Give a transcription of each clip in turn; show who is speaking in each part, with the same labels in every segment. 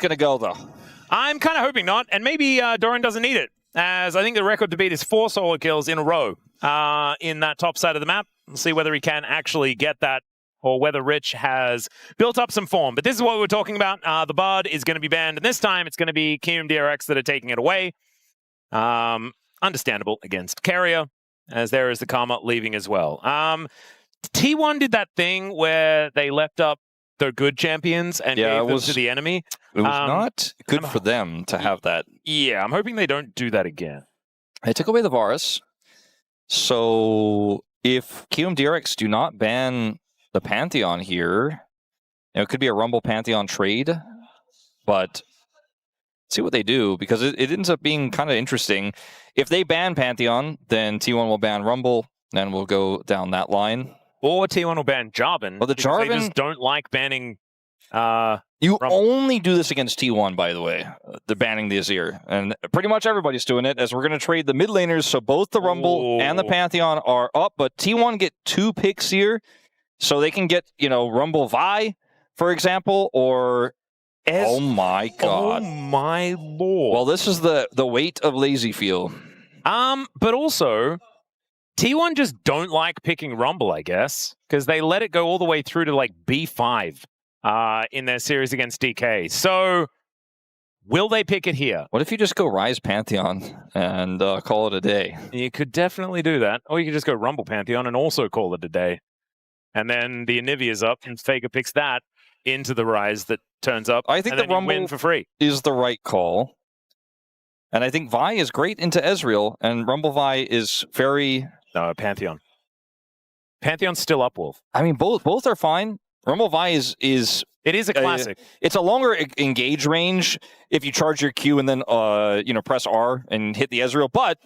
Speaker 1: going to go, though?
Speaker 2: I'm kind of hoping not, and maybe Doran doesn't need it, as I think the record to beat is 4 solo kills in a row in that top side of the map. We'll see whether he can actually get that, or whether Rich has built up some form. But this is what we're talking about. The Bard is going to be banned, and this time it's going to be Kiwoom DRX that are taking it away. Understandable against Carrier, as there is the Karma leaving as well. T1 did that thing where they left up their good champions and gave them to the enemy.
Speaker 1: It was not good for them to have that.
Speaker 2: Yeah, I'm hoping they don't do that again.
Speaker 1: They took away the Varus. So if Kiwoom DRX do not ban the Pantheon here, it could be a Rumble Pantheon trade, but see what they do, because it ends up being kind of interesting. If they ban Pantheon, then T1 will ban Rumble, and we'll go down that line.
Speaker 2: Or T1 will ban Jarvan.
Speaker 1: Well, the Jarvan,
Speaker 2: they just don't like banning.
Speaker 1: You only do this against T1, by the way. The banning the Azir, and pretty much everybody's doing it. As we're going to trade the mid laners, so both the Rumble and the Pantheon are up, but T1 get 2 picks here, so they can get Rumble Vi, for example, or oh my god,
Speaker 2: oh my lord.
Speaker 1: Well, this is the weight of lazy feel.
Speaker 2: But also, T1 just don't like picking Rumble, I guess, because they let it go all the way through to like B5 in their series against DK. So, will they pick it here?
Speaker 1: What if you just go Rise Pantheon and call it a day?
Speaker 2: You could definitely do that. Or you could just go Rumble Pantheon and also call it a day. And then the Anivia's up, and Faker picks that into the Rise that turns up.
Speaker 1: I think the Rumble
Speaker 2: win for free
Speaker 1: is the right call. And I think Vi is great into Ezreal, and Rumble Vi is very...
Speaker 2: No, Pantheon. Pantheon's still up, Wolf.
Speaker 1: I mean, both are fine. Rumble Vi is
Speaker 2: it is a classic.
Speaker 1: It's a longer engage range if you charge your Q and then press R and hit the Ezreal, but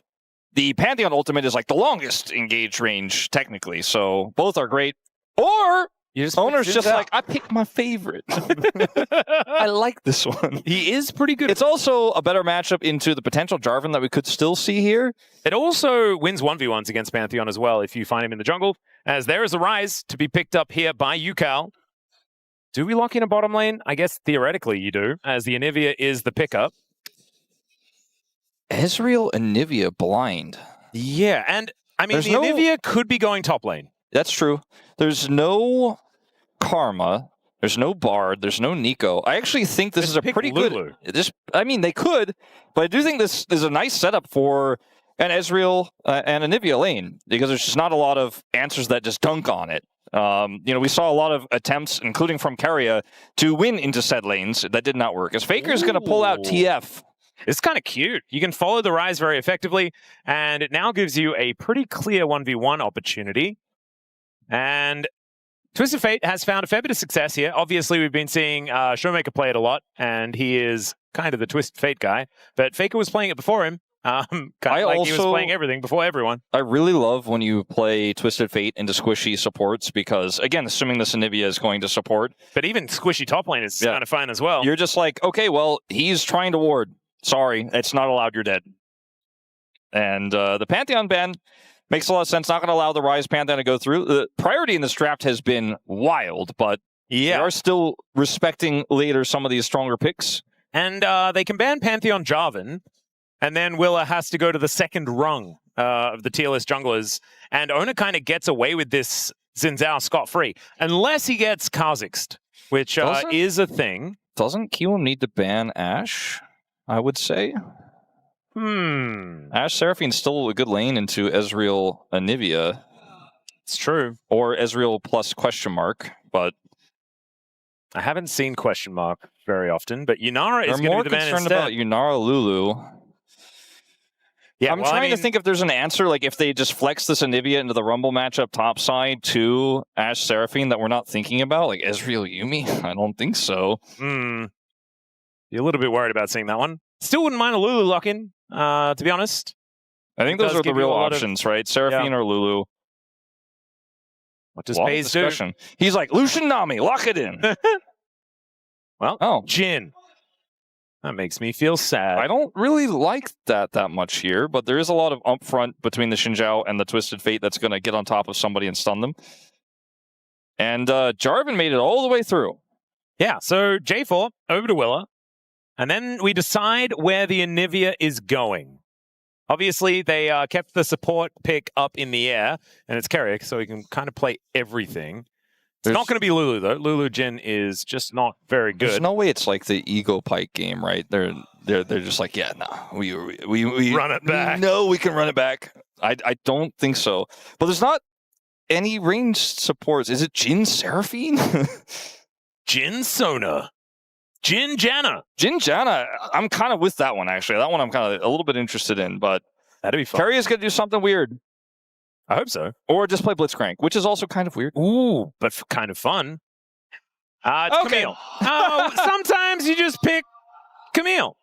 Speaker 1: the Pantheon ultimate is like the longest engage range technically. So both are great. Or owner's just like, I picked my favorite. I like this one.
Speaker 2: He is pretty good.
Speaker 1: It's also a better matchup into the potential Jarvan that we could still see here.
Speaker 2: It also wins 1v1s against Pantheon as well if you find him in the jungle, as there is a Rise to be picked up here by Yukal. Do we lock in a bottom lane? I guess theoretically you do, as the Anivia is the pickup.
Speaker 1: Ezreal Anivia blind.
Speaker 2: Yeah, and I mean, Anivia could be going top lane.
Speaker 1: That's true. There's no Karma. There's no Bard. There's no Nico. I actually think this is a pretty good... I mean, they could, but I do think this is a nice setup for an Ezreal and Anivia lane, because there's just not a lot of answers that just dunk on it. We saw a lot of attempts, including from Carrier, to win into said lanes. That did not work. As Faker's going to pull out TF.
Speaker 2: It's kind of cute. You can follow the Rise very effectively, and it now gives you a pretty clear 1v1 opportunity. And Twisted Fate has found a fair bit of success here. Obviously, we've been seeing Showmaker play it a lot, and he is kind of the Twisted Fate guy. But Faker was playing it before him. He was playing everything before everyone.
Speaker 1: I really love when you play Twisted Fate into squishy supports, because, again, assuming this Anivia is going to support.
Speaker 2: But even squishy top lane is kind of fun as well.
Speaker 1: You're just like, okay, well, he's trying to ward. Sorry, it's not allowed, you're dead. And the Pantheon ban makes a lot of sense. Not going to allow the Rise Pantheon to go through. The priority in this draft has been wild, but they are still respecting later some of these stronger picks.
Speaker 2: And they can ban Pantheon Jarvan, and then Willa has to go to the second rung of the tier list junglers, and Ona kind of gets away with this Xin Zhao scot-free, unless he gets Kha'Zix'd, which is a thing.
Speaker 1: Doesn't Kiwoom need to ban Ashe, I would say? Ashe Seraphine's still a good lane into Ezreal Anivia.
Speaker 2: It's true.
Speaker 1: Or Ezreal plus question mark, but
Speaker 2: I haven't seen question mark very often, but Yunara is going to be the man instead.
Speaker 1: They're more concerned about Yunara Lulu.
Speaker 2: Yeah,
Speaker 1: I'm trying to think if there's an answer, like if they just flex this Anivia into the Rumble matchup topside to Ashe Seraphine that we're not thinking about, like Ezreal Yumi? I don't think so.
Speaker 2: You're a little bit worried about seeing that one. Still wouldn't mind a Lulu lock-in, to be honest.
Speaker 1: I think those are the real options, right? Seraphine or Lulu.
Speaker 2: What does Pays do?
Speaker 1: He's like, Lucian Nami, lock it in.
Speaker 2: Well, Jhin. That makes me feel sad.
Speaker 1: I don't really like that much here, but there is a lot of upfront between the Xin Zhao and the Twisted Fate that's going to get on top of somebody and stun them. And Jarvan made it all the way through.
Speaker 2: Yeah, so J4 over to Willa. And then we decide where the Anivia is going. Obviously, they kept the support pick up in the air, and it's KRX, so he can kind of play everything. It's not going to be Lulu, though. Lulu Jin is just not very good.
Speaker 1: There's no way it's like the Ego Pike game, right? They're just like, yeah, no, we
Speaker 2: run it back.
Speaker 1: No, we can run it back. I don't think so. But there's not any ranged supports. Is it Jin Seraphine?
Speaker 2: Jin Sona. Jin Janna.
Speaker 1: Jin Janna. I'm kind of with that one, actually. That one I'm kind of a little bit interested in, but
Speaker 2: that'd be fun.
Speaker 1: Carrie is going to do something weird.
Speaker 2: I hope so.
Speaker 1: Or just play Blitzcrank, which is also kind of weird.
Speaker 2: Ooh, but kind of fun. It's
Speaker 1: okay.
Speaker 2: Camille. Sometimes you just pick Camille.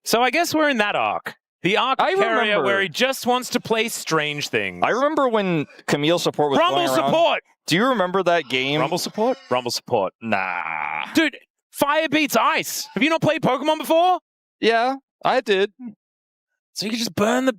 Speaker 2: So I guess we're in that arc. The arc of Carrier where he just wants to play strange things.
Speaker 1: I remember when Camille support was
Speaker 2: Rumble
Speaker 1: going around.
Speaker 2: support!
Speaker 1: Do you remember that game?
Speaker 2: Rumble support? Rumble support.
Speaker 1: Nah.
Speaker 2: Dude, fire beats ice. Have you not played Pokemon before?
Speaker 1: Yeah, I did.
Speaker 2: So you can just burn the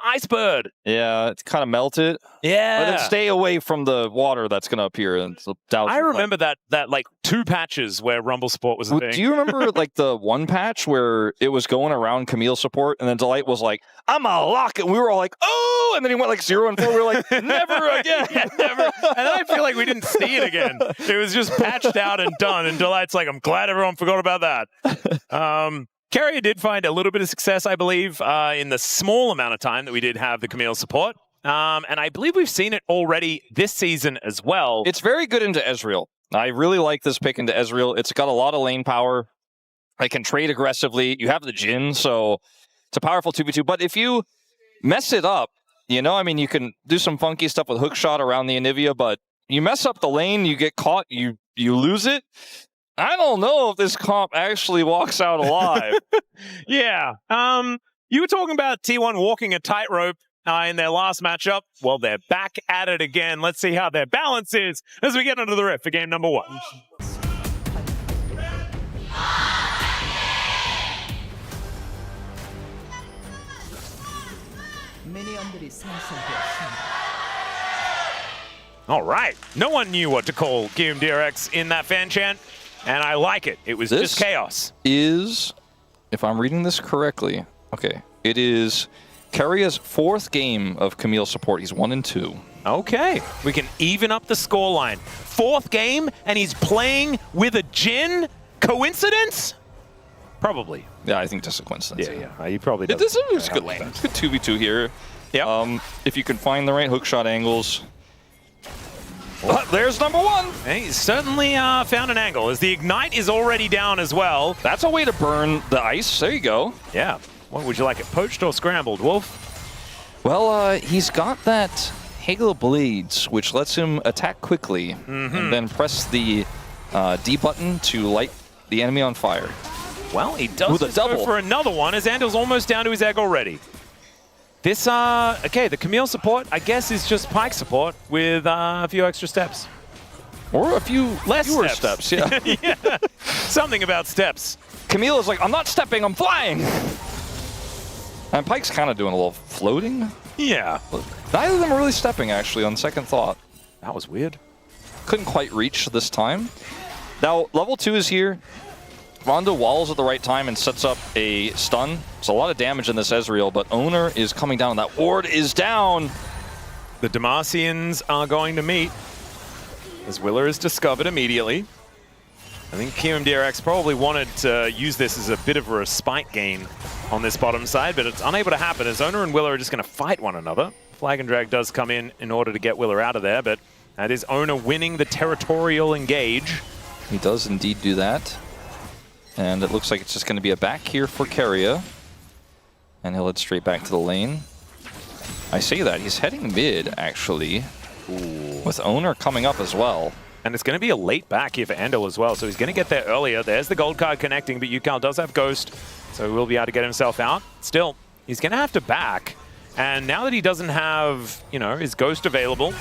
Speaker 2: ice bird.
Speaker 1: Yeah, it's kind of melted.
Speaker 2: Yeah.
Speaker 1: But then stay away from the water that's going to appear. And
Speaker 2: I remember that like 2 patches where Rumble support was a thing.
Speaker 1: Do you remember like the one patch where it was going around Camille support and then Delight was like, I'm a lock, and we were all like, oh, and then he went like 0 and 4. We were like, never again.
Speaker 2: Yeah, never. And then I feel like we didn't see it again. It was just patched out and done. And Delight's like, I'm glad everyone forgot about that. Carrier did find a little bit of success, I believe, in the small amount of time that we did have the Camille support. And I believe we've seen it already this season as well.
Speaker 1: It's very good into Ezreal. I really like this pick into Ezreal. It's got a lot of lane power. I can trade aggressively. You have the Jhin, so it's a powerful 2v2. But if you mess it up, you know, I mean, you can do some funky stuff with hookshot around the Anivia, but you mess up the lane, you get caught, you lose it. I don't know if this comp actually walks out alive.
Speaker 2: Yeah. You were talking about T1 walking a tightrope in their last matchup. Well, they're back at it again. Let's see how their balance is as we get into the rift for game number 1. All right. No one knew what to call Kiwoom DRX in that fan chant, and I like it. It was just chaos.
Speaker 1: Is, if I'm reading this correctly, okay, it is Carrier's 4th game of Camille support. He's 1 and 2.
Speaker 2: Okay. We can even up the scoreline. 4th game, and he's playing with a Jhin? Coincidence? Probably.
Speaker 1: Yeah, I think just a coincidence.
Speaker 2: Yeah. He probably does.
Speaker 1: This is a good lane. It's a good 2v2 here.
Speaker 2: Yeah.
Speaker 1: If you can find the right hookshot angles. There's number 1.
Speaker 2: Hey, he's certainly found an angle, as the Ignite is already down as well.
Speaker 1: That's a way to burn the ice. There you go.
Speaker 2: Yeah. What would you like it, poached or scrambled, Wolf?
Speaker 1: Well, he's got that Halo Blades, which lets him attack quickly, and then press the D button to light the enemy on fire.
Speaker 2: Well, he does go for another one, as Andel's almost down to his egg already. This, okay, the Camille support, I guess, is just Pike support with a few extra steps.
Speaker 1: Or a few fewer steps. Yeah.
Speaker 2: Yeah. Something about steps.
Speaker 1: Camille is like, I'm not stepping, I'm flying. And Pike's kind of doing a little floating.
Speaker 2: Yeah.
Speaker 1: Neither of them are really stepping, actually, on second thought.
Speaker 2: That was weird.
Speaker 1: Couldn't quite reach this time. Now, level 2 is here. Rondo walls at the right time and sets up a stun. It's a lot of damage in this Ezreal, but Owner is coming down. That ward is down.
Speaker 2: The Demacians are going to meet, as Willer is discovered immediately. I think Kiwoom DRX probably wanted to use this as a bit of a respite gain on this bottom side, but it's unable to happen as Owner and Willer are just going to fight one another. Flag and Drag does come in order to get Willer out of there, but that is Owner winning the territorial engage.
Speaker 1: He does indeed do that. And it looks like it's just going to be a back here for Keria. And he'll head straight back to the lane. I say that. He's heading mid, actually. Ooh. With Owner coming up as well.
Speaker 2: And it's going to be a late back here for Andel as well, so he's going to get there earlier. There's the gold card connecting, but Yukal does have Ghost, so he will be able to get himself out. Still, he's going to have to back. And now that he doesn't have, you know, his Ghost available,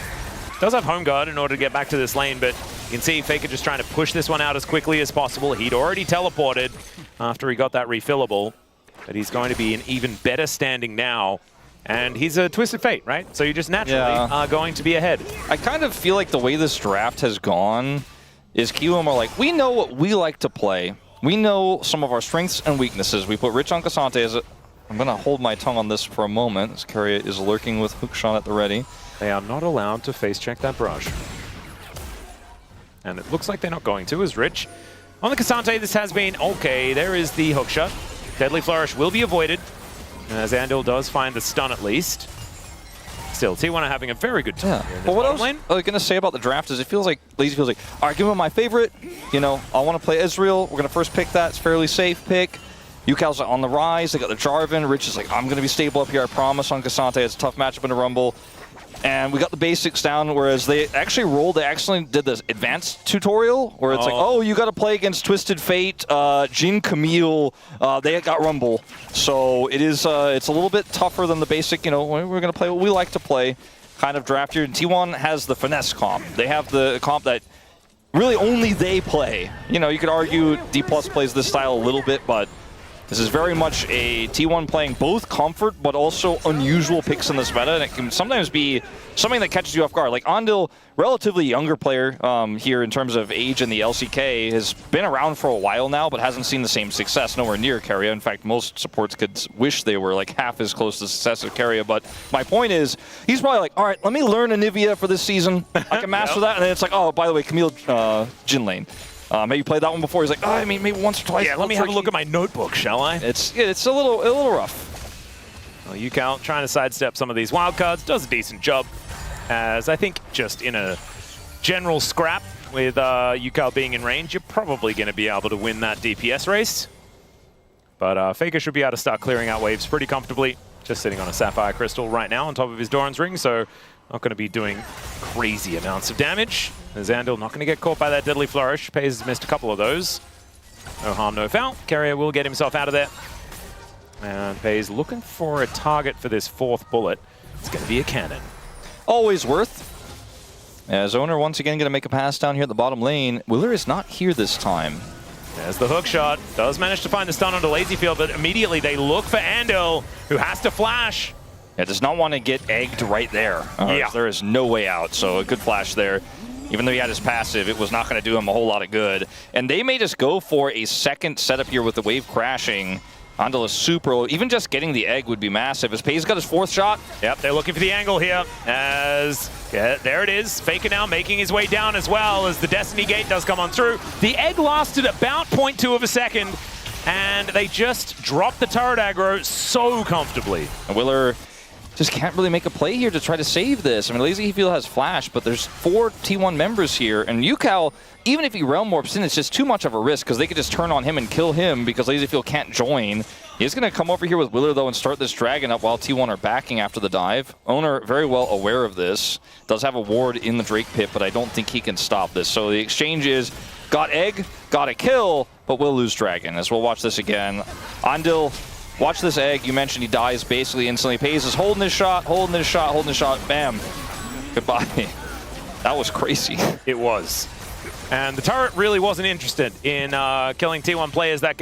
Speaker 2: does have Home Guard in order to get back to this lane, but you can see Faker just trying to push this one out as quickly as possible. He'd already teleported after he got that refillable, but he's going to be in even better standing now. And he's a Twisted Fate, right? So you just naturally are going to be ahead.
Speaker 1: I kind of feel like the way this draft has gone is Kiwoom are like, we know what we like to play. we know some of our strengths and weaknesses. We put Rich on Cassante as a... I'm going to hold my tongue on this for a moment, as Keria is lurking with hookshot at the ready.
Speaker 2: They are not allowed to face check that brush. And it looks like they're not going to, as Rich. On the Cassante, this has been okay. There is the hookshot. Deadly Flourish will be avoided, as Andil does find the stun at least. Still, T1 are having a very good time.
Speaker 1: Yeah. But what I was going to say about the draft is it feels like Lazy feels like, all right, give me my favorite. You know, I want to play Ezreal. We're going to first pick that. It's a fairly safe pick. UCal's on the rise. They got the Jarvan. Rich is like, I'm going to be stable up here. I promise on Cassante. It's a tough matchup in the Rumble. And we got the basics down, whereas they actually did this advanced tutorial where it's like, oh, you got to play against Twisted Fate, Jin Camille, they got Rumble. So it is, it's a little bit tougher than the basic, you know, we're going to play what we like to play kind of draft here. And T1 has the finesse comp. They have the comp that really only they play. You know, you could argue D+ plays this style a little bit, but this is very much a T1 playing both comfort, but also unusual picks in this meta, and it can sometimes be something that catches you off guard. Like Andil, relatively younger player here in terms of age in the LCK, has been around for a while now, but hasn't seen the same success, nowhere near Keria. In fact, most supports could wish they were like half as close to the success of Keria, but my point is, he's probably like, all right, let me learn Anivia for this season. I can master that, and then it's like, oh, by the way, Camille Jin lane. Maybe played that one before. He's like, oh, I mean, maybe once or twice.
Speaker 2: Yeah, let me have a look at my notebook, shall I?
Speaker 1: It's a little rough.
Speaker 2: Well, UCal trying to sidestep some of these wildcards, does a decent job. As I think just in a general scrap with UCal being in range, you're probably going to be able to win that DPS race. But Faker should be able to start clearing out waves pretty comfortably. Just sitting on a Sapphire Crystal right now on top of his Doran's Ring, so not going to be doing crazy amounts of damage. As Andil not going to get caught by that Deadly Flourish. Pays has missed a couple of those. No harm, no foul. Keria will get himself out of there. And Pays looking for a target for this fourth bullet. It's going to be a cannon.
Speaker 1: Always worth. As Owner once again going to make a pass down here at the bottom lane. Willer is not here this time.
Speaker 2: There's the hook shot. Does manage to find the stun onto Lazyfield, but immediately they look for Andil, who has to flash.
Speaker 1: Yeah, does not want to get egged right there.
Speaker 2: Yeah.
Speaker 1: There is no way out, so a good flash there. Even though he had his passive, it was not going to do him a whole lot of good. And they may just go for a second setup here with the wave crashing. Andil is super low. Even just getting the egg would be massive. As Pays got his fourth shot.
Speaker 2: Yep, they're looking for the angle here. As, yeah, there it is. Faker now making his way down as well as the Destiny Gate does come on through. The egg lasted about 0.2 of a second, and they just dropped the turret aggro so comfortably.
Speaker 1: And Willer just can't really make a play here to try to save this. I mean, Lazyfield has flash, but there's 4 T1 members here, and UCal, even if he realm warps in, it's just too much of a risk because they could just turn on him and kill him because Lazyfield can't join. He's going to come over here with Willer, though, and start this dragon up while T1 are backing after the dive. Owner very well aware of this. Does have a ward in the Drake pit, but I don't think he can stop this. So the exchange is, got egg, got a kill, but we'll lose dragon. As we'll watch this again. Andil, watch this egg. You mentioned he dies basically instantly. Pays is holding his shot, holding his shot, holding his shot. Bam. Goodbye. That was crazy.
Speaker 2: It was. And the turret really wasn't interested in killing T1 players that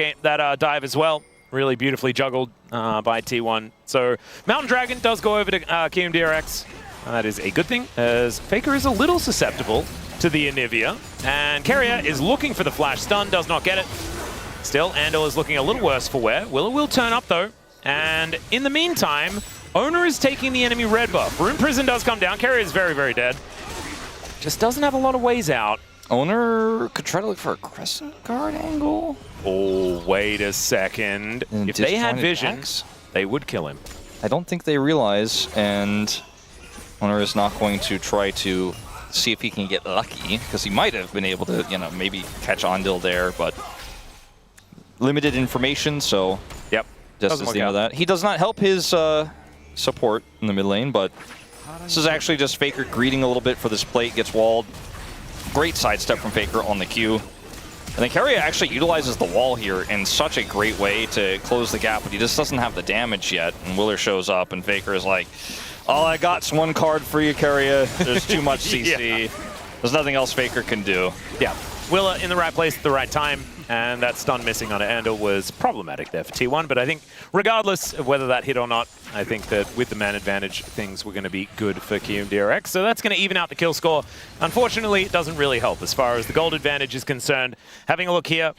Speaker 2: dive as well. Really beautifully juggled by T1. So Mountain Dragon does go over to Kiwoom DRX. That is a good thing, as Faker is a little susceptible to the Anivia. And Keria is looking for the flash stun, does not get it. Still, Andil is looking a little worse for wear. Willer will turn up, though. And in the meantime, Owner is taking the enemy red buff. Rune Prison does come down. Keria is very, very dead. Just doesn't have a lot of ways out.
Speaker 1: Owner could try to look for a Crescent Guard angle.
Speaker 2: Oh, wait a second.
Speaker 1: And
Speaker 2: if they had vision, they would kill him.
Speaker 1: I don't think they realize, and Owner is not going to try to see if he can get lucky, because he might have been able to, you know, maybe catch Andil there, but limited information, so
Speaker 2: yep,
Speaker 1: just as the end of that. He does not help his support in the mid lane, but this is actually just Faker greeting a little bit for this plate, gets walled. Great sidestep from Faker on the Q. And then Keria actually utilizes the wall here in such a great way to close the gap, but he just doesn't have the damage yet. And Willer shows up, and Faker is like, all I got's one card for you, Keria. There's too much CC. Yeah. There's nothing else Faker can do.
Speaker 2: Yeah. Willer in the right place at the right time. and that stun missing on Andal was problematic there for T1, but I think regardless of whether that hit or not, I think that with the man advantage, things were going to be good for Kiwoom DRX, so that's going to even out the kill score. Unfortunately, it doesn't really help as far as the gold advantage is concerned. Having a look here,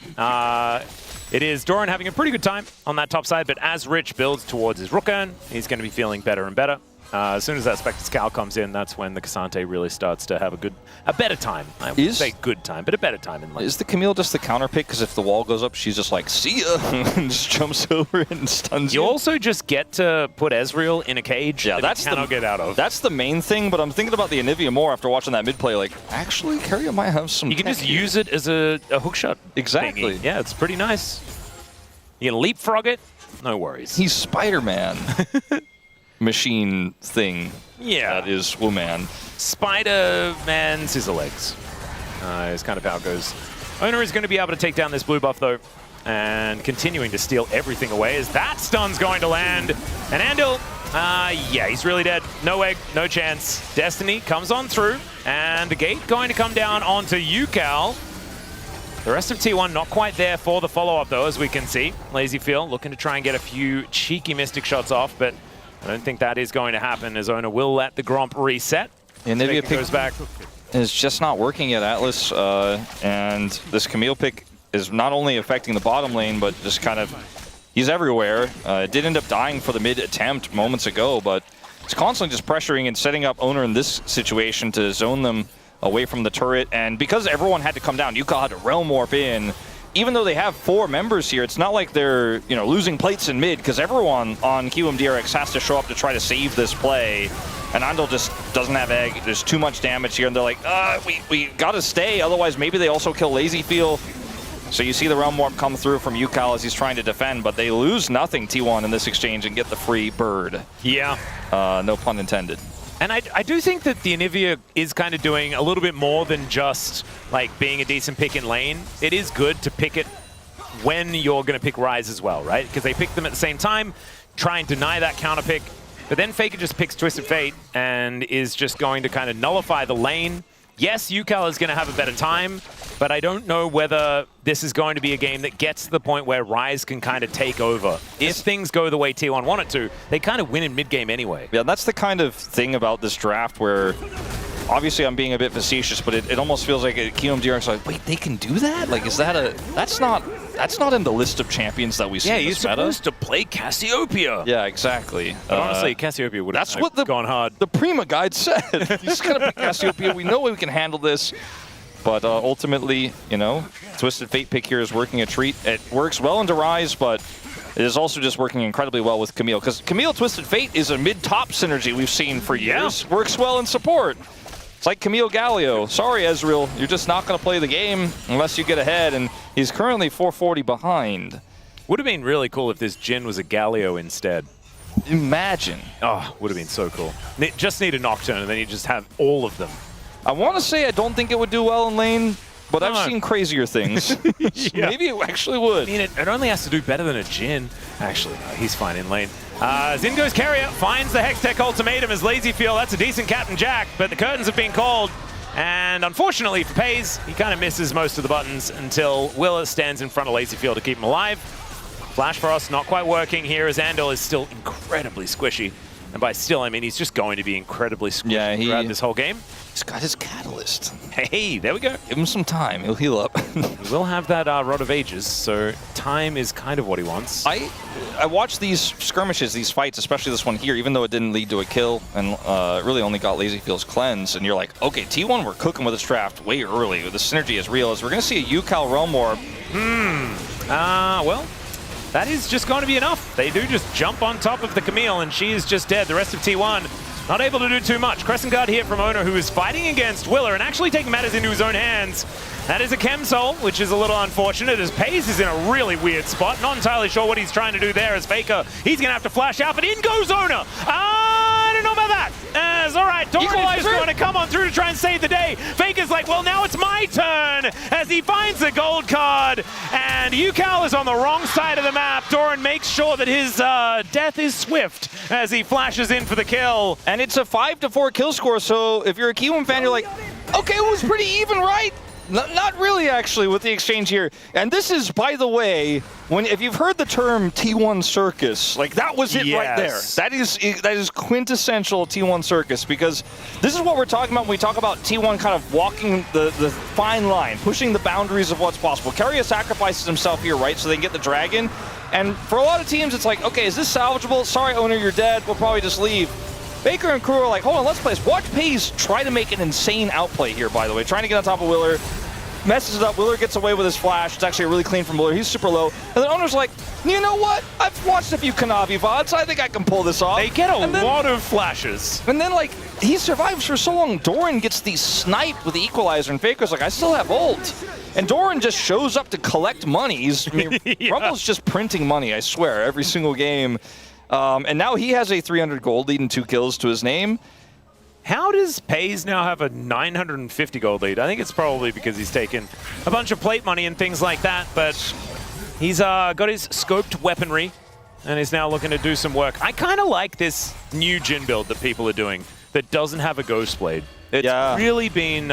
Speaker 2: it is Doran having a pretty good time on that top side, but as Rich builds towards his Rook Urn, he's going to be feeling better and better. As soon as that Spectre Scowl comes in, that's when the Cassante really starts to have a better time. I wouldn't say good time, but a better time in lane.
Speaker 1: Is the Camille just the counter pick? Because if the wall goes up, she's just like, see ya, and just jumps over and stuns you.
Speaker 2: You also just get to put Ezreal in a cage that he cannot get out of.
Speaker 1: That's the main thing, but I'm thinking about the Anivia more after watching that mid play. Like, actually, Keria might have some.
Speaker 2: You can just use it as a hook shot.
Speaker 1: Exactly.
Speaker 2: Thingy. Yeah, it's pretty nice. You can leapfrog it, no worries.
Speaker 1: He's Spider-Man. Machine thing.
Speaker 2: Yeah.
Speaker 1: That is Woman.
Speaker 2: Spider-Man scissor legs. Is kind of how it goes. Owner is going to be able to take down this blue buff though, and continuing to steal everything away as that stun's going to land. And Andal, yeah, he's really dead. No egg, no chance. Destiny comes on through, and the gate going to come down onto Yukal. The rest of T1 not quite there for the follow-up though, as we can see. Lazyfield looking to try and get a few cheeky Mystic shots off, but I don't think that is going to happen as Owner will let the Gromp reset.
Speaker 1: Anivia
Speaker 2: goes back.
Speaker 1: Is just not working yet, Atlas, and this Camille pick is not only affecting the bottom lane, but just kind of, he's everywhere. Did end up dying for the mid attempt moments ago, but it's constantly just pressuring and setting up Owner in this situation to zone them away from the turret, and because everyone had to come down, Yukal had to realm warp in. Even though they have 4 members here, it's not like they're, you know, losing plates in mid, because everyone on Kiwoom DRX has to show up to try to save this play. And Andal just doesn't have egg. There's too much damage here, and they're like, we gotta stay, otherwise maybe they also kill Lazyfield. So you see the realm warp come through from Yukal as he's trying to defend, but they lose nothing, T1, in this exchange and get the free bird.
Speaker 2: Yeah.
Speaker 1: No pun intended.
Speaker 2: And I do think that the Anivia is kind of doing a little bit more than just like being a decent pick in lane. It is good to pick it when you're going to pick Ryze as well, right? Because they pick them at the same time, try and deny that counter pick. But then Faker just picks Twisted Fate and is just going to kind of nullify the lane. Yes, Yukal is going to have a better time, but I don't know whether this is going to be a game that gets to the point where Ryze can kind of take over. If things go the way T1 want it to, they kind of win in mid-game anyway.
Speaker 1: Yeah, that's the kind of thing about this draft where, obviously I'm being a bit facetious, but it almost feels like a Kiwoom DRX like, wait, they can do that? Like, is that a... That's not in the list of champions that we see in this meta.
Speaker 2: Yeah, you're supposed to play Cassiopeia.
Speaker 1: Yeah, exactly.
Speaker 2: But honestly, Cassiopeia would have gone hard.
Speaker 1: The Prima guide said. He's going to pick Cassiopeia. We know we can handle this. But ultimately, you know, Twisted Fate pick here is working a treat. It works well into Ryze, but it is also just working incredibly well with Camille. Because Camille Twisted Fate is a mid-top synergy we've seen for years. Yeah. Works well in support. It's like Camille Galio. Sorry, Ezreal, you're just not going to play the game unless you get ahead, and he's currently 440 behind.
Speaker 2: Would have been really cool if this Jhin was a Galio instead.
Speaker 1: Imagine.
Speaker 2: Oh, would have been so cool. Just need a Nocturne, and then you just have all of them.
Speaker 1: I want to say I don't think it would do well in lane, but I've seen crazier things. Yeah. Maybe it actually would.
Speaker 2: I mean, it only has to do better than a Jhin. Actually, no, he's fine in lane. Xin goes Carrier, finds the Hextech ultimatum as Lazyfield. That's a decent Captain Jack, but the curtains have been called. And unfortunately for FaZe, he kind of misses most of the buttons until Willa stands in front of Lazyfield to keep him alive. Flash Frost not quite working here as Andal is still incredibly squishy. And by still, I mean he's just going to be incredibly squishy throughout this whole game.
Speaker 1: He's got his catalyst.
Speaker 2: Hey, there we go.
Speaker 1: Give him some time. He'll heal up.
Speaker 2: He will have that Rod of Ages, so time is kind of what he wants.
Speaker 1: I watched these skirmishes, these fights, especially this one here, even though it didn't lead to a kill and really only got Lazyfield's cleanse, and you're like, okay, T1, we're cooking with this draft way early. The synergy is real. As we're going to see a Yukal Realm Warp.
Speaker 2: Well, that is just going to be enough. They do just jump on top of the Camille, and she is just dead. The rest of T1 not able to do too much. Crescent Guard here from Owner, who is fighting against Willer and actually taking matters into his own hands. That is a Chem Soul, which is a little unfortunate as FaZe is in a really weird spot. Not entirely sure what he's trying to do there as Faker. He's going to have to flash out, but in goes Owner. I don't know about that. It's all right. Doran is just going to come on through to try and save the day. Faker's like, well, now it's my turn as he finds the gold card. And Yukal is on the wrong side of the map. Doran makes sure that his death is swift as he flashes in for the kill.
Speaker 1: And it's a 5-4 kill score, so if you're a Kiwoom fan, you're like, okay, it was pretty even, right? Not really, actually, with the exchange here. And this is, by the way, if you've heard the term T1 Circus, like that was it right there. That is quintessential T1 Circus, because this is what we're talking about when we talk about T1 kind of walking the fine line, pushing the boundaries of what's possible. Keria sacrifices himself here, right, so they can get the dragon. And for a lot of teams, it's like, okay, is this salvageable? Sorry, owner, you're dead. We'll probably just leave. Baker and crew are like, hold on, let's play this. Watch Pays try to make an insane outplay here, by the way. Trying to get on top of Willer. Messes it up. Willer gets away with his flash. It's actually really clean from Willer. He's super low. And then owner's like, you know what? I've watched a few Kanavi VODs. I think I can pull this off.
Speaker 2: They get a lot of flashes.
Speaker 1: And then, like, he survives for so long. Doran gets these sniped with the equalizer, and Faker's like, I still have ult. And Doran just shows up to collect money. Rumble's just printing money, I swear, every single game. And now he has a 300 gold lead and 2 kills to his name.
Speaker 2: How does Pays now have a 950 gold lead? I think it's probably because he's taken a bunch of plate money and things like that, but he's got his scoped weaponry and is now looking to do some work. I kind of like this new Jhin build that people are doing that doesn't have a Ghost Blade. It's really been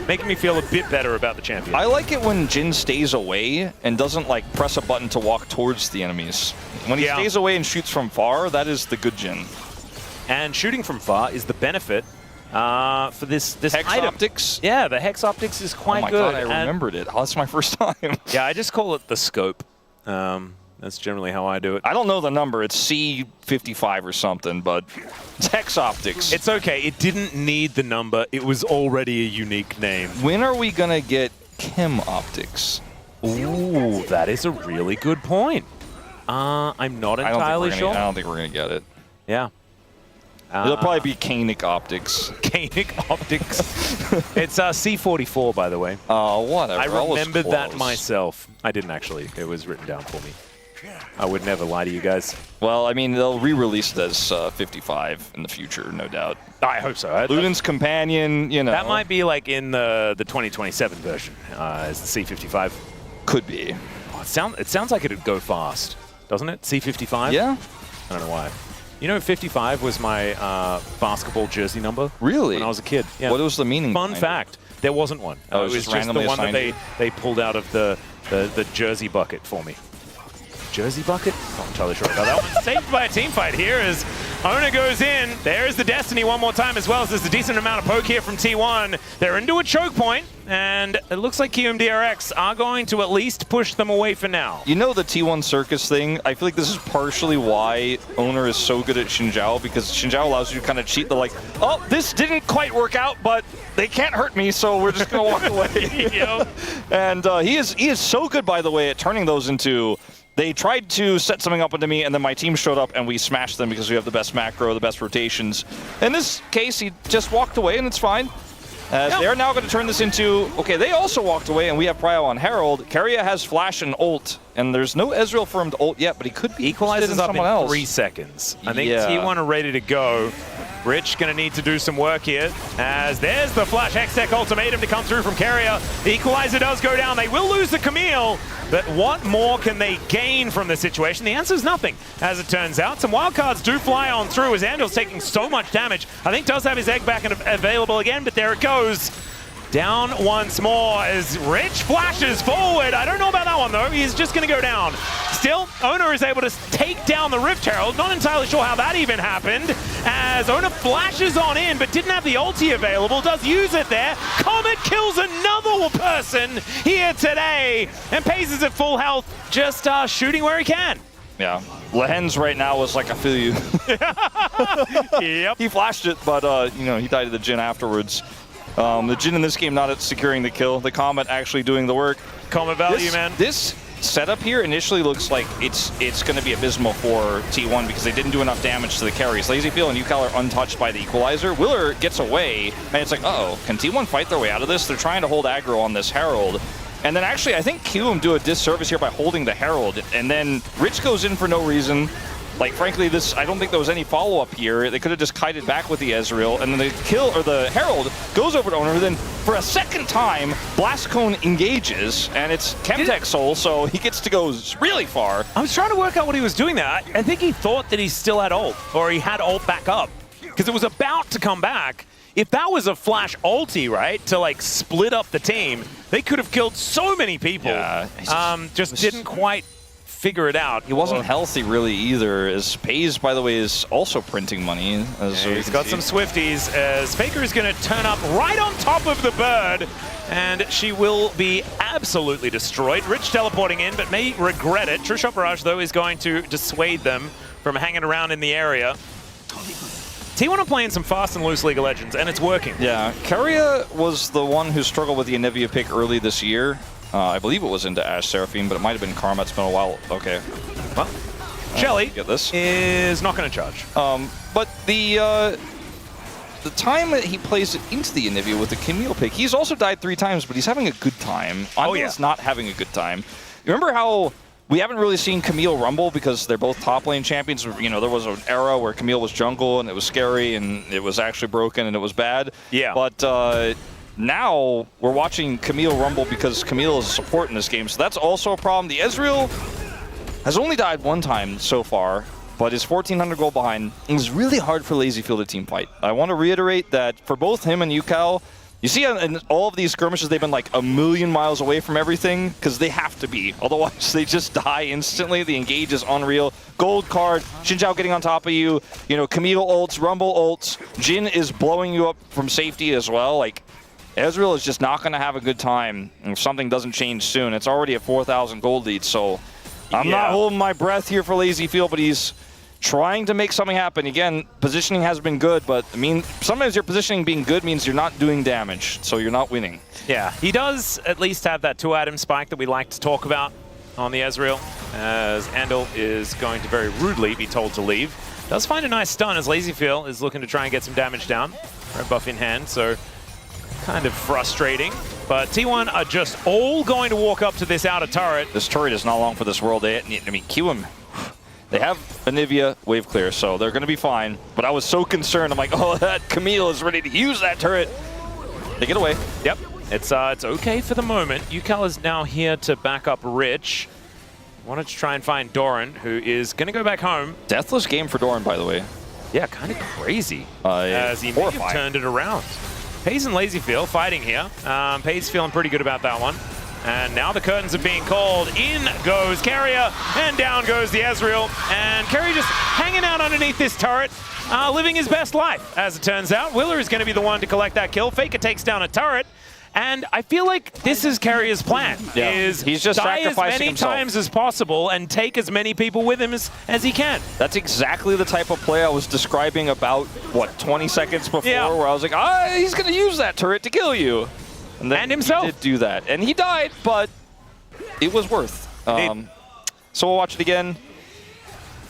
Speaker 2: making me feel a bit better about the champion.
Speaker 1: I like it when Jhin stays away and doesn't like press a button to walk towards the enemies. When he stays away and shoots from far, that is the good Jhin.
Speaker 2: And shooting from far is the benefit for this
Speaker 1: Hex
Speaker 2: item.
Speaker 1: optics?
Speaker 2: Yeah, the Hex optics is quite good.
Speaker 1: Oh my god, I remembered it. Oh, that's my first time.
Speaker 2: Yeah, I just call it the scope. That's generally how I do it.
Speaker 1: I don't know the number. It's C55 or something, but it's Hex optics.
Speaker 2: It's okay. It didn't need the number. It was already a unique name.
Speaker 1: When are we going to get Chem optics?
Speaker 2: Ooh, that is a really good point. I'm not entirely sure.
Speaker 1: I don't think we're going to get it.
Speaker 2: Yeah.
Speaker 1: It'll probably be Canic optics.
Speaker 2: Canic optics. It's C44, by the way.
Speaker 1: Oh, whatever.
Speaker 2: I remembered that myself. I didn't actually. It was written down for me. I would never lie to you guys.
Speaker 1: Well, I mean, they'll re-release it as 55 in the future, no doubt.
Speaker 2: I hope so.
Speaker 1: Luden's Companion, you know.
Speaker 2: That might be like in the 2027 version, as the C55.
Speaker 1: Could be.
Speaker 2: Oh, it sounds like it'd go fast, doesn't it? C55?
Speaker 1: Yeah.
Speaker 2: I don't know why. You know, 55 was my basketball jersey number.
Speaker 1: Really?
Speaker 2: When I was a kid. Yeah.
Speaker 1: What was the meaning?
Speaker 2: Fun fact. There wasn't one.
Speaker 1: Oh,
Speaker 2: it was just the one that they pulled out of the jersey bucket for me. Jersey bucket? Not entirely sure about that one. Saved by a team fight here as Owner goes in. There's the Destiny one more time as well as there's a decent amount of poke here from T1. They're into a choke point, and it looks like Kiwoom DRX are going to at least push them away for now.
Speaker 1: You know the T1 Circus thing? I feel like this is partially why Owner is so good at Xinjiao, because Xinjiao allows you to kind of cheat. They're like, oh, this didn't quite work out, but they can't hurt me, so we're just going to walk away.
Speaker 2: Yep.
Speaker 1: And he is so good, by the way, at turning those into... They tried to set something up into me, and then my team showed up, and we smashed them because we have the best macro, the best rotations. In this case, he just walked away, and it's fine. They're now going to turn this into... Okay, they also walked away, and we have Prio on Herald. Keria has Flash and ult, and there's no Ezreal for him to ult yet, but he could be
Speaker 2: equalizes up in
Speaker 1: else.
Speaker 2: 3 seconds. I think T1 are ready to go. Rich going to need to do some work here, as there's the Flash Hextech ultimatum to come through from Keria. The equalizer does go down. They will lose the Camille, but what more can they gain from the situation? The answer is nothing, as it turns out. Some wildcards do fly on through, as Angel's taking so much damage. I think does have his egg back and available again, but there it goes. Down once more as Rich flashes forward. I don't know about that one, though. He's just going to go down. Still, Owner is able to take down the Rift Herald. Not entirely sure how that even happened, as Owner flashes on in, but didn't have the ulti available. Does use it there. Comet kills another person here today, and Pays is at full health, just shooting where he can.
Speaker 1: Yeah. Lehen's right now was like, I feel you.
Speaker 2: Yep.
Speaker 1: He flashed it, but, you know, he died to the Jhin afterwards. The Jhin in this game not securing the kill. The Comet actually doing the work.
Speaker 2: Comet value, man.
Speaker 1: This setup here initially looks like it's going to be abysmal for T1 because they didn't do enough damage to the carries. LazyFeel and UCal are untouched by the equalizer. Willer gets away, and it's like, uh-oh, can T1 fight their way out of this? They're trying to hold aggro on this Herald. And then actually, I think Kiwoom do a disservice here by holding the Herald, and then Rich goes in for no reason. Like, frankly, I don't think there was any follow-up here. They could have just kited back with the Ezreal, and then the Herald goes over to Owner, then for a second time, Blast Cone engages, and it's Chemtech Soul, so he gets to go really far.
Speaker 2: I was trying to work out what he was doing there. I think he thought that he still had ult, or he had ult back up, because it was about to come back. if that was a Flash ulti, right, to like split up the team, they could have killed so many people.
Speaker 1: Yeah,
Speaker 2: just didn't quite figure it out.
Speaker 1: He wasn't healthy really either, as Pays, by the way, is also printing money.
Speaker 2: He's got some Swifties, as Faker is going to turn up right on top of the bird, and she will be absolutely destroyed. Rich teleporting in, but may regret it. True Shot Barrage, though, is going to dissuade them from hanging around in the area. T1 are playing some fast and loose League of Legends, and it's working.
Speaker 1: Yeah, Keria was the one who struggled with the Anivia pick early this year. I believe it was into Ashe Seraphine, but it might have been Karma. It's been a while. Okay.
Speaker 2: Well, Shelly
Speaker 1: get this.
Speaker 2: is not going to charge.
Speaker 1: But the time that he plays into the Anivia with the Camille pick, he's also died 3 times, but he's having a good time. Anvil's not having a good time. You remember how we haven't really seen Camille rumble because they're both top lane champions? You know, there was an era where Camille was jungle and it was scary and it was actually broken and it was bad.
Speaker 2: Yeah.
Speaker 1: But now we're watching Camille rumble because Camille is a support in this game, so that's also a problem. The Ezreal has only died 1 time so far, but is 1,400 gold behind. It's really hard for LazyField to team fight. I want to reiterate that for both him and UCal, you see in all of these skirmishes, they've been like a million miles away from everything because they have to be. Otherwise, they just die instantly. The engage is unreal. Gold card, Xin Zhao getting on top of you. You know, Camille ults, Rumble ults. Jin is blowing you up from safety as well. Like, Ezreal is just not going to have a good time if something doesn't change soon. It's already a 4,000 gold lead, so I'm not holding my breath here for LazyField, but he's trying to make something happen. Again, positioning has been good, but I mean, sometimes your positioning being good means you're not doing damage, so you're not winning.
Speaker 2: Yeah, he does at least have that 2-item spike that we like to talk about on the Ezreal, as Andal is going to very rudely be told to leave. Does find a nice stun as LazyField is looking to try and get some damage down. Red buff in hand, so kind of frustrating, but T1 are just all going to walk up to this outer turret.
Speaker 1: This turret is not long for this world. I mean, Kiwoom, they have Anivia wave clear, so they're going to be fine. But I was so concerned. I'm like, oh, that Camille is ready to use that turret. They get away.
Speaker 2: Yep, it's okay for the moment. UCal is now here to back up Rich. Wanted to try and find Doran, who is going to go back home.
Speaker 1: Deathless game for Doran, by the way.
Speaker 2: Yeah, kind of crazy, as he may have turned it around. Pays and LazyField fighting here. Pays feeling pretty good about that one. And now the curtains are being called. In goes Keria, and down goes the Ezreal. And Keria just hanging out underneath this turret, living his best life, as it turns out. Willer is going to be the one to collect that kill. Faker takes down a turret. And I feel like this is Keria's plan, is
Speaker 1: he's just
Speaker 2: die as many
Speaker 1: himself.
Speaker 2: times as possible and take as many people with him as he can.
Speaker 1: That's exactly the type of play I was describing about, what, 20 seconds before, where I was like, he's going to use that turret to kill you. And then
Speaker 2: himself.
Speaker 1: He did do that. And he died, but it was worth. So we'll watch it again.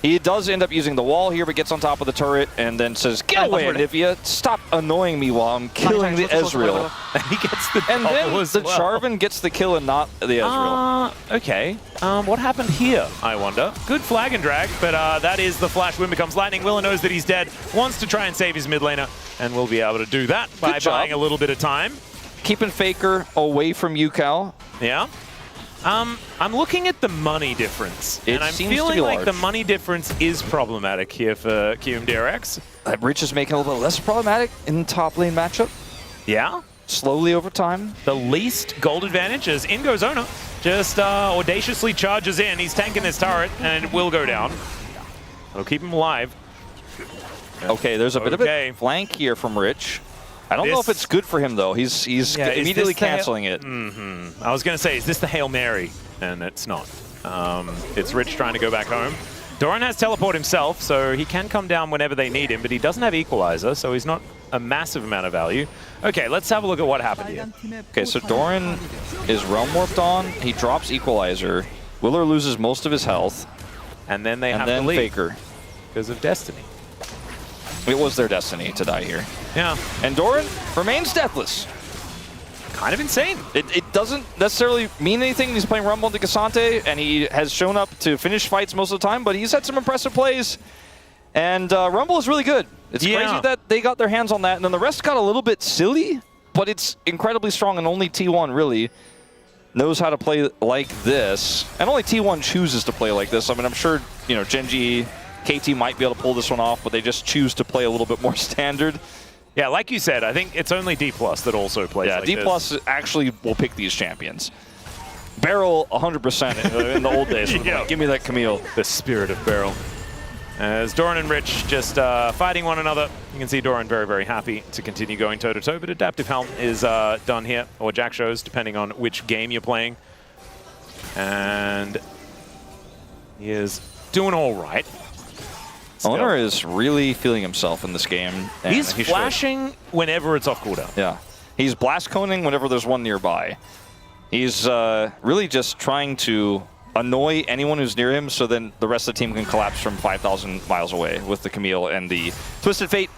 Speaker 1: He does end up using the wall here, but gets on top of the turret and then says, "Get away, Anivia! Stop annoying me while I'm killing the Ezreal."
Speaker 2: He gets the
Speaker 1: and then the Jarvan gets the kill and not the Ezreal.
Speaker 2: Okay. What happened here, I wonder? Good flag and drag, but that is the flash. Wind becomes lightning. Willa knows that he's dead, wants to try and save his mid laner, and will be able to do that by buying a little bit of time.
Speaker 1: Keeping Faker away from UCal.
Speaker 2: Yeah. I'm looking at the money difference, and I'm feeling like the money difference is problematic here for Kiwoom DRX.
Speaker 1: Rich is making it a little bit less problematic in the top lane matchup.
Speaker 2: Yeah.
Speaker 1: Slowly over time.
Speaker 2: The least gold advantage as in goes Ona. Just audaciously charges in. He's tanking this turret, and it will go down. It'll keep him alive.
Speaker 1: Okay, there's a bit of a flank here from Rich. I don't know if it's good for him, though. He's immediately canceling it.
Speaker 2: I was going to say, is this the Hail Mary? And it's not. It's Rich trying to go back home. Doran has teleport himself, so he can come down whenever they need him, but he doesn't have Equalizer, so he's not a massive amount of value. Okay, let's have a look at what happened here.
Speaker 1: Okay, so Doran is Realm Warped on. He drops Equalizer. Willer loses most of his health.
Speaker 2: And then they have to leave.
Speaker 1: Faker.
Speaker 2: Because of Destiny.
Speaker 1: It was their destiny to die here.
Speaker 2: Yeah.
Speaker 1: And Doran remains deathless.
Speaker 2: Kind of insane.
Speaker 1: It doesn't necessarily mean anything. He's playing Rumble into Cassante, and he has shown up to finish fights most of the time, but he's had some impressive plays. And Rumble is really good. It's crazy that they got their hands on that, and then the rest got a little bit silly, but it's incredibly strong, and only T1 really knows how to play like this. And only T1 chooses to play like this. I mean, I'm sure, you know, Genji, KT might be able to pull this one off, but they just choose to play a little bit more standard.
Speaker 2: Yeah, like you said, I think it's only D+ that also plays like
Speaker 1: D+
Speaker 2: this.
Speaker 1: actually will pick these champions. Barrel 100% in the old days.
Speaker 2: Yeah.
Speaker 1: Like, give me that Camille.
Speaker 2: The spirit of Barrel. As Doran and Rich just fighting one another. You can see Doran very, very happy to continue going toe-to-toe, but Adaptive Helm is done here, or Jack shows, depending on which game you're playing. And he is doing all right.
Speaker 1: Owner is really feeling himself in this game.
Speaker 2: He's flashing whenever it's off cooldown.
Speaker 1: Yeah. He's blast coning whenever there's one nearby. He's really just trying to annoy anyone who's near him, so then the rest of the team can collapse from 5,000 miles away with the Camille and the Twisted Fate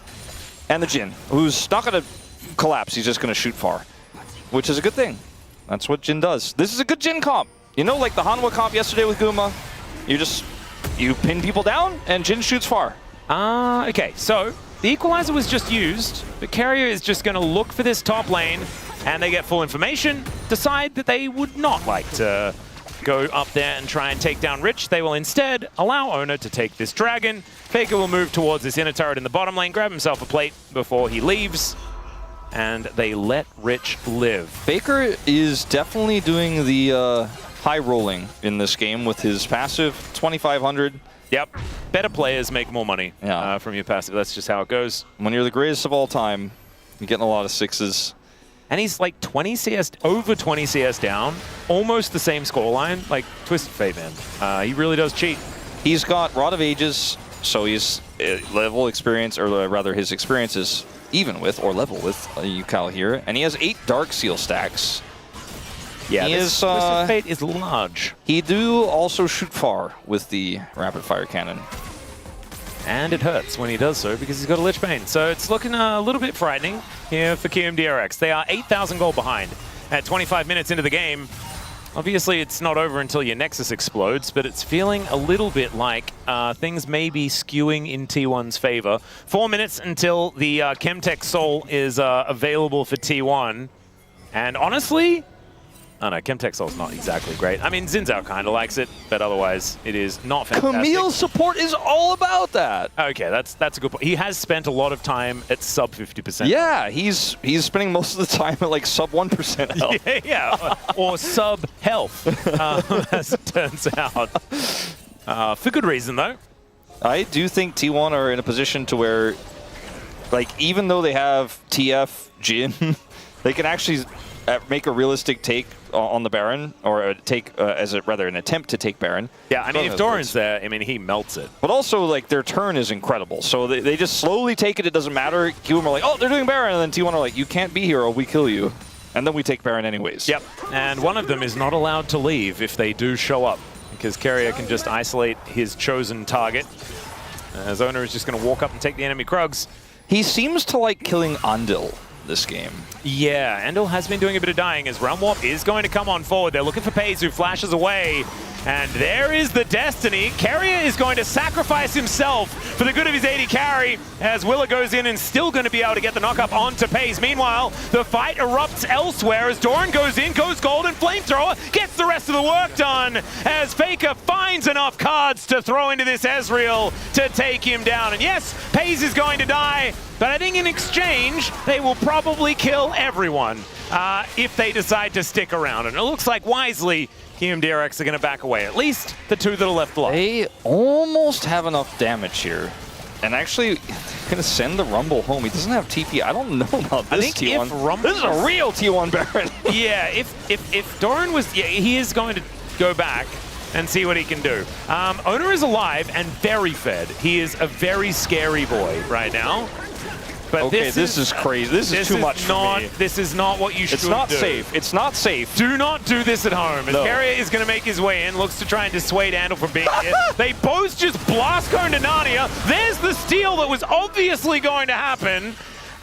Speaker 1: and the Jhin, who's not going to collapse. He's just going to shoot far, which is a good thing. That's what Jhin does. This is a good Jhin comp. You know, like the Hanwha comp yesterday with Guma, you pin people down and Jhin shoots far.
Speaker 2: Okay, so the equalizer was just used, but Carrier is just going to look for this top lane, and they get full information, decide that they would not like to go up there and try and take down Rich. They will instead allow Owner to take this dragon. Faker will move towards this inner turret in the bottom lane, grab himself a plate before he leaves, and they let Rich live.
Speaker 1: Faker is definitely doing the high rolling in this game with his passive 2,500.
Speaker 2: Yep. Better players make more money from your passive. That's just how it goes.
Speaker 1: When you're the greatest of all time, you're getting a lot of sixes.
Speaker 2: And he's like 20 CS, over 20 CS down, almost the same scoreline. Like, Twisted Fate, man. He really does cheat.
Speaker 1: He's got Rod of Ages, so he's level experience, or rather his experience is even with, or level with, Yukal here. And he has 8 Dark Seal stacks.
Speaker 2: Yeah, Twisted Fate is large.
Speaker 1: He do also shoot far with the rapid fire cannon.
Speaker 2: And it hurts when he does so because he's got a Lich Bane. So it's looking a little bit frightening here for Kiwoom DRX. They are 8,000 gold behind at 25 minutes into the game. Obviously, it's not over until your Nexus explodes, but it's feeling a little bit like things may be skewing in T1's favor. 4 minutes until the Chemtech Soul is available for T1. And honestly, oh no, Chemtech Soul's not exactly great. I mean, Zinzao kind of likes it, but otherwise it is not fantastic.
Speaker 1: Camille's support is all about that.
Speaker 2: Okay, that's a good point. He has spent a lot of time at sub 50%.
Speaker 1: Yeah, he's spending most of the time at like sub 1% health.
Speaker 2: Yeah, or sub health, as it turns out. For good reason, though.
Speaker 1: I do think T1 are in a position to where, like, even though they have TF, Jhin, they can actually make a realistic take on the Baron, or an attempt to take Baron.
Speaker 2: Yeah, I mean, if Doran's there, I mean, he melts it.
Speaker 1: But also, like, their turn is incredible. So they just slowly take it, it doesn't matter. Kiwoom are like, oh, they're doing Baron, and then T1 are like, you can't be here or we kill you. And then we take Baron anyways.
Speaker 2: Yep, and one of them is not allowed to leave if they do show up, because Carrier can just isolate his chosen target. As Owner is just going to walk up and take the enemy Krugs.
Speaker 1: He seems to like killing Andil this game.
Speaker 2: Yeah, Andil has been doing a bit of dying as Realm Warp is going to come on forward. They're looking for Paze, who flashes away. And there is the destiny. Carrier is going to sacrifice himself for the good of his AD carry as Willa goes in and still going to be able to get the knock-up onto Paze. Meanwhile, the fight erupts elsewhere as Doran goes in, goes gold, and Flamethrower gets the rest of the work done as Faker finds enough cards to throw into this Ezreal to take him down. And yes, Paze is going to die, but I think in exchange, they will probably kill everyone if they decide to stick around. And it looks like wisely, Kiwoom DRX are going to back away. At least the 2 that are left alive.
Speaker 1: They almost have enough damage here. And actually, they're going to send the Rumble home. He doesn't have TP. I don't know about this T1.
Speaker 2: If Rumble
Speaker 1: this is a real T1 Baron.
Speaker 2: Yeah, if Doran was... Yeah, he is going to go back and see what he can do. Owner is alive and very fed. He is a very scary boy right now. But
Speaker 1: okay, this is crazy. This is too much for me.
Speaker 2: This is not what you should do.
Speaker 1: It's not safe. It's not safe.
Speaker 2: Do not do this at home. As Carrier is going to make his way in, looks to try and dissuade Andal from being here. They both just blast cone to Narnia. There's the steal that was obviously going to happen.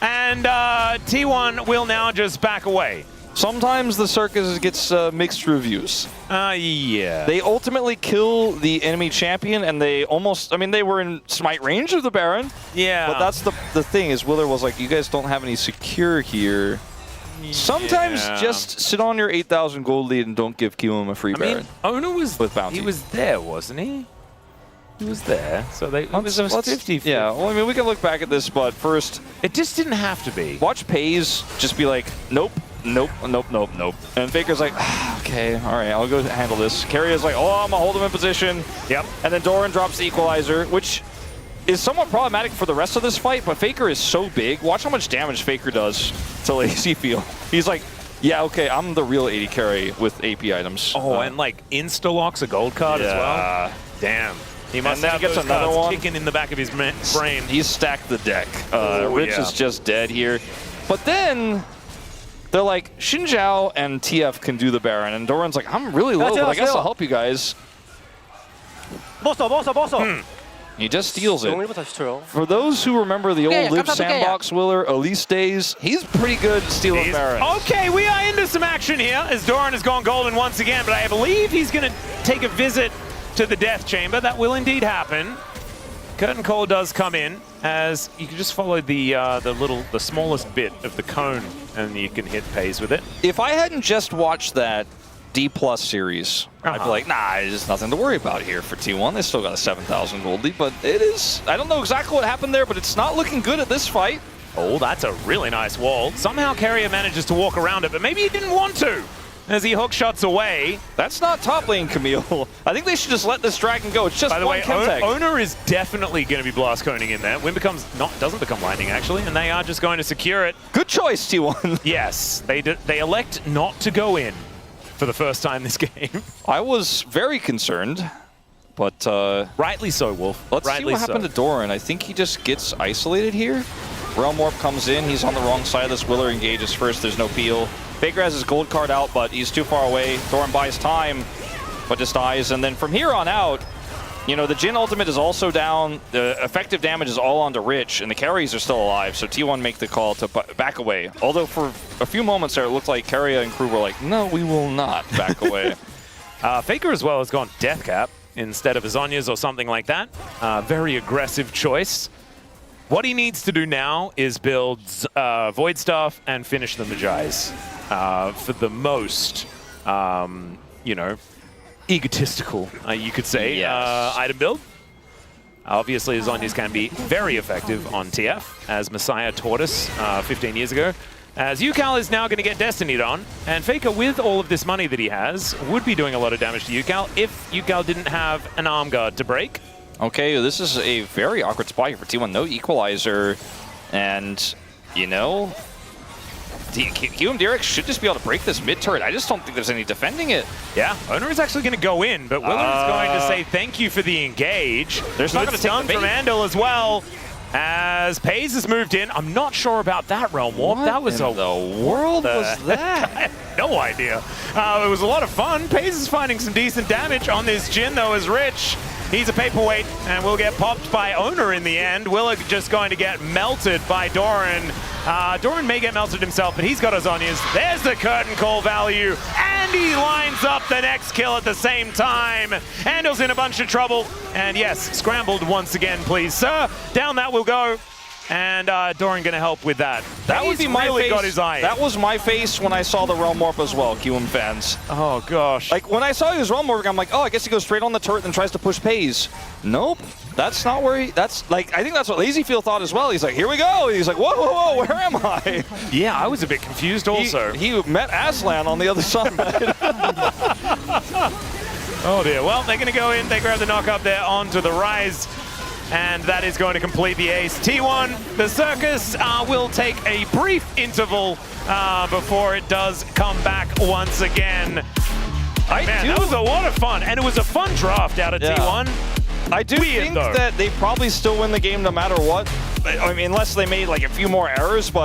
Speaker 2: And T1 will now just back away.
Speaker 1: Sometimes the circus gets mixed reviews.
Speaker 2: Yeah.
Speaker 1: They ultimately kill the enemy champion, and they almost, I mean, they were in smite range of the Baron.
Speaker 2: Yeah.
Speaker 1: But that's the thing, is Willer was like, you guys don't have any secure here. Yeah. Sometimes just sit on your 8,000 gold lead and don't give Kiwoom a free Baron.
Speaker 2: I mean, Owner was,
Speaker 1: with bounty.
Speaker 2: He was there, wasn't he? He was there, so it was a 50.
Speaker 1: Yeah, well, I mean, we can look back at this, but first...
Speaker 2: It just didn't have to be.
Speaker 1: Watch Pays just be like, nope, nope, nope, nope, nope. And Faker's like, okay, all right, I'll go handle this. Karria's like, oh, I'm going to hold him in position.
Speaker 2: Yep.
Speaker 1: And then Doran drops the equalizer, which is somewhat problematic for the rest of this fight, but Faker is so big. Watch how much damage Faker does to LazyFeel. He's like, yeah, okay, I'm the real 80 carry with AP items.
Speaker 2: Oh, and like insta-locks a gold card as well? Damn. He must have
Speaker 1: gets
Speaker 2: those
Speaker 1: another
Speaker 2: cards
Speaker 1: one
Speaker 2: kicking in the back of his brain.
Speaker 1: He's stacked the deck. Rich is just dead here. But then they're like, Xin Zhao and TF can do the Baron. And Doran's like, I'm really low, but I guess I'll help you guys. He just steals it. For those who remember the old Live Sandbox Willer, Elise days, he's pretty good stealing Barons.
Speaker 2: Okay, we are into some action here as Doran has gone golden once again, but I believe he's going to take a visit to the Death Chamber. That will indeed happen. Curtain Call does come in as you can just follow the smallest bit of the cone and you can hit Pays with it.
Speaker 1: If I hadn't just watched that D+ series, I'd be like, nah, there's nothing to worry about here for T1. They still got a 7,000 gold lead, but it is, I don't know exactly what happened there, but it's not looking good at this fight.
Speaker 2: Oh, that's a really nice wall. Somehow Karria manages to walk around it, but maybe he didn't want to as he hook shots away.
Speaker 1: That's not top lane, Camille. I think they should just let this dragon go. It's just
Speaker 2: By the way,
Speaker 1: Chemtech.
Speaker 2: Owner is definitely going to be blast coning in there. Win doesn't become lightning, actually, and they are just going to secure it.
Speaker 1: Good choice, T1.
Speaker 2: Yes, they elect not to go in for the first time this game.
Speaker 1: I was very concerned, but...
Speaker 2: rightly so, Wolf.
Speaker 1: Let's see what happened to Doran. I think he just gets isolated here. Realm Warp comes in. He's on the wrong side of this. Willer engages first. There's no peel. Faker has his gold card out, but he's too far away. Doran buys time, but just dies. And then from here on out, you know, the Jhin ultimate is also down. The effective damage is all onto Rich, and the carries are still alive. So T1 make the call to back away. Although for a few moments there, it looked like Karria and crew were like, no, we will not back away.
Speaker 2: Faker as well has gone Death Cap instead of Azonia's or something like that. Very aggressive choice. What he needs to do now is build Void Staff and finish the Magi's for the most, you know, egotistical, you could say,
Speaker 1: yes.
Speaker 2: item build. Obviously, Azonia's can be very effective on TF, as Messiah taught us 15 years ago. As Yukal is now going to get Destinied on, and Faker, with all of this money that he has, would be doing a lot of damage to Yukal if Yukal didn't have an arm guard to break.
Speaker 1: Okay, this is a very awkward spot here for T1. No equalizer, and, you know, Kiwoom DRX should just be able to break this mid-turret. I just don't think there's any defending it.
Speaker 2: Yeah, Owner is actually going to go in, but Willer is going to say thank you for the engage.
Speaker 1: There's not going to take the bait.
Speaker 2: From Andal as well, as Pays has moved in. I'm not sure about that Realm Warp.
Speaker 1: What
Speaker 2: that was
Speaker 1: in the world was that?
Speaker 2: I have no idea. It was a lot of fun. Pays is finding some decent damage on this Jhin, though, as Rich. He's a paperweight and will get popped by Owner in the end. Willer just going to get melted by Doran. Doran may get melted himself, but he's got Azonia's. There's the curtain call value, and he lines up the next kill at the same time. Andal's in a bunch of trouble, and yes, scrambled once again, please, sir. Down that will go. And Doran going to help with that.
Speaker 1: That would be my face.
Speaker 2: Got his eye.
Speaker 1: That was my face when I saw the Realm Warp as well, Kiwoom fans.
Speaker 2: Oh, gosh.
Speaker 1: Like, when I saw he was Realm Warping, I'm like, oh, I guess he goes straight on the turret and tries to push Pays. Nope. That's not where he... That's, like, I think that's what LazyFeel thought as well. He's like, here we go. He's like, whoa, whoa, whoa, where am I?
Speaker 2: Yeah, I was a bit confused also.
Speaker 1: He met Aslan on the other side.
Speaker 2: Oh, dear. Well, they're going to go in. They grab the knock up there onto the Rise. And that is going to complete the ace. T1, the circus will take a brief interval before it does come back once again. That was a lot of fun, and it was a fun draft out of T1.
Speaker 1: I do think that they probably still win the game no matter what. I mean, unless they made like a few more errors, but